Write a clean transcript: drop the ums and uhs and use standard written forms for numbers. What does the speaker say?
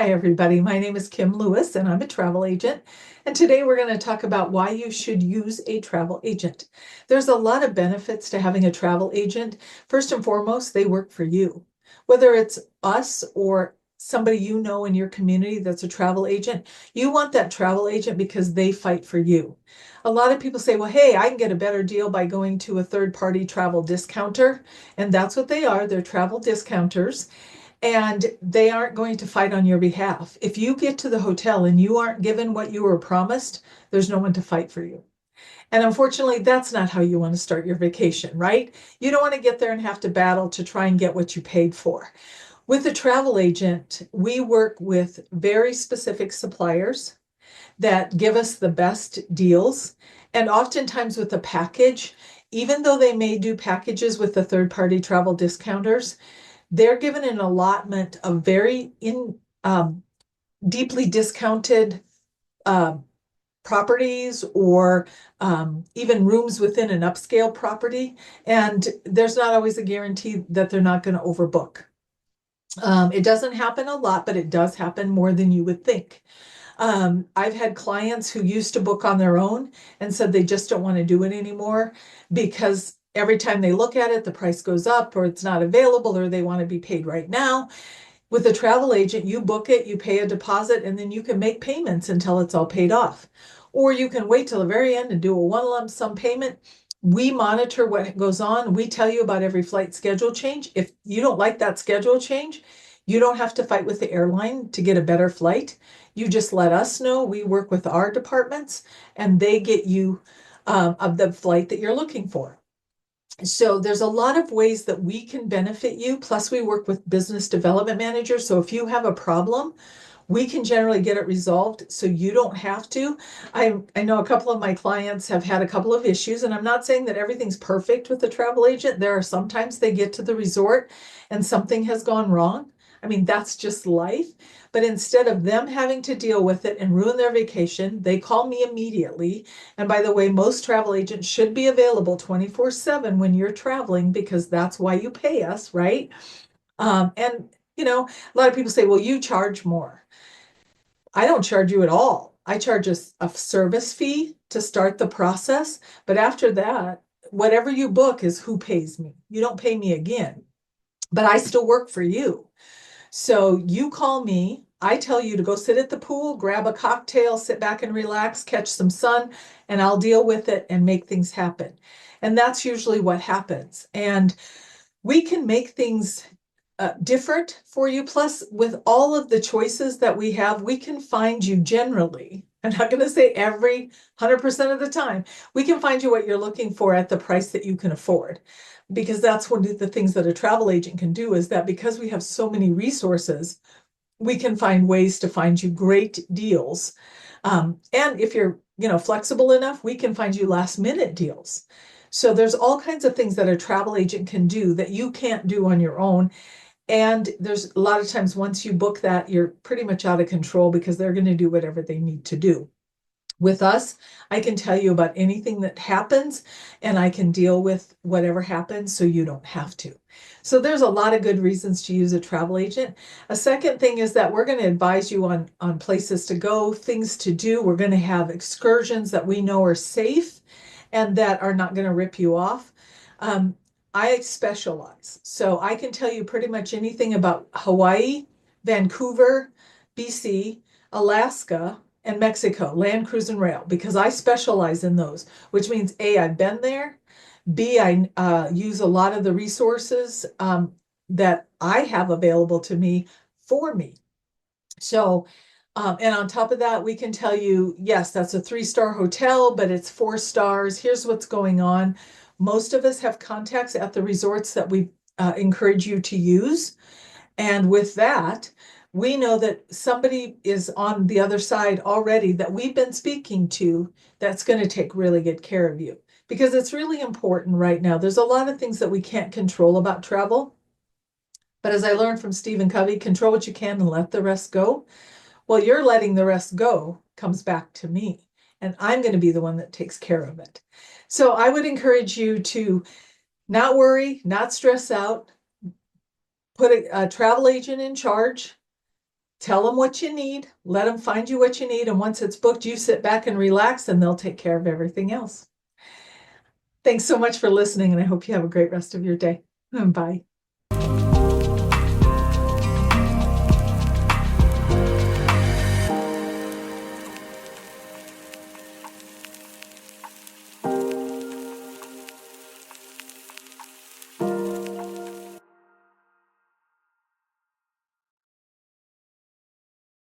Hi, everybody. My name is Kim Lewis, and I'm a travel agent. And today we're going to talk about why you should use a travel agent. There's a lot of benefits to having a travel agent. First and foremost, they work for you. Whether it's us or somebody you know in your community that's a travel agent, you want that travel agent because they fight for you. A lot of people say, well, hey, I can get a better deal by going to a third-party travel discounter. And that's what they are. They're travel discounters. And they aren't going to fight on your behalf. If you get to the hotel and you aren't given what you were promised, there's no one to fight for you. And unfortunately, that's not how you want to start your vacation, right? You don't want to get there and have to battle to try and get what you paid for. With a travel agent, we work with very specific suppliers that give us the best deals. And oftentimes with a package, even though they may do packages with the third-party travel discounters, they're given an allotment of very deeply discounted uh, properties or even rooms within an upscale property. And there's not always a guarantee that they're not going to overbook. It doesn't happen a lot, but it does happen more than you would think. I've had clients who used to book on their own and said they just don't want to do it anymore because every time they look at it, the price goes up or it's not available or they want to be paid right now. With a travel agent, you book it, you pay a deposit, and then you can make payments until it's all paid off. Or you can wait till the very end and do a one lump sum payment. We monitor what goes on. We tell you about every flight schedule change. If you don't like that schedule change, you don't have to fight with the airline to get a better flight. You just let us know. We work with our departments and they get you of the flight that you're looking for. So there's a lot of ways that we can benefit you. Plus, we work with business development managers. So if you have a problem, we can generally get it resolved so you don't have to. I know a couple of my clients have had a couple of issues, and I'm not saying that everything's perfect with the travel agent. There are sometimes they get to the resort and something has gone wrong. I mean, that's just life. But instead of them having to deal with it and ruin their vacation, they call me immediately. And by the way, most travel agents should be available 24/7 when you're traveling because that's why you pay us, right? And a lot of people say, well, you charge more. I don't charge you at all. I charge a service fee to start the process. But after that, whatever you book is who pays me. You don't pay me again, but I still work for you. So you call me, I tell you to go sit at the pool, grab a cocktail, sit back and relax, catch some sun, and I'll deal with it and make things happen. And that's usually what happens. And we can make things different for you. Plus, with all of the choices that we have, we can find you generally. I'm not going to say every 100% of the time. We can find you what you're looking for at the price that you can afford. Because that's one of the things that a travel agent can do is that because we have so many resources, we can find ways to find you great deals. And if you're, flexible enough, we can find you last minute deals. So there's all kinds of things that a travel agent can do that you can't do on your own. And there's a lot of times once you book that, you're pretty much out of control because they're going to do whatever they need to do. With us, I can tell you about anything that happens and I can deal with whatever happens so you don't have to. So there's a lot of good reasons to use a travel agent. A second thing is that we're going to advise you on places to go, things to do. We're going to have excursions that we know are safe and that are not going to rip you off. Um, I specialize, so I can tell you pretty much anything about Hawaii, Vancouver, BC, Alaska, and Mexico, land, cruise, and rail, because I specialize in those, which means A, I've been there, B, I use a lot of the resources that I have available to me for me. So, and on top of that, we can tell you, yes, that's a 3-star hotel, but it's 4 stars. Here's what's going on. Most of us have contacts at the resorts that we encourage you to use. And with that, we know that somebody is on the other side already that we've been speaking to that's going to take really good care of you because it's really important right now. There's a lot of things that we can't control about travel. But as I learned from Stephen Covey, control what you can and let the rest go. Well, you're letting the rest go comes back to me, and I'm going to be the one that takes care of it. So I would encourage you to not worry, not stress out, put a travel agent in charge, Tell them what you need, let them find you what you need, and once it's booked, you sit back and relax, and they'll take care of everything else. Thanks so much for listening, and I hope you have a great rest of your day. Bye.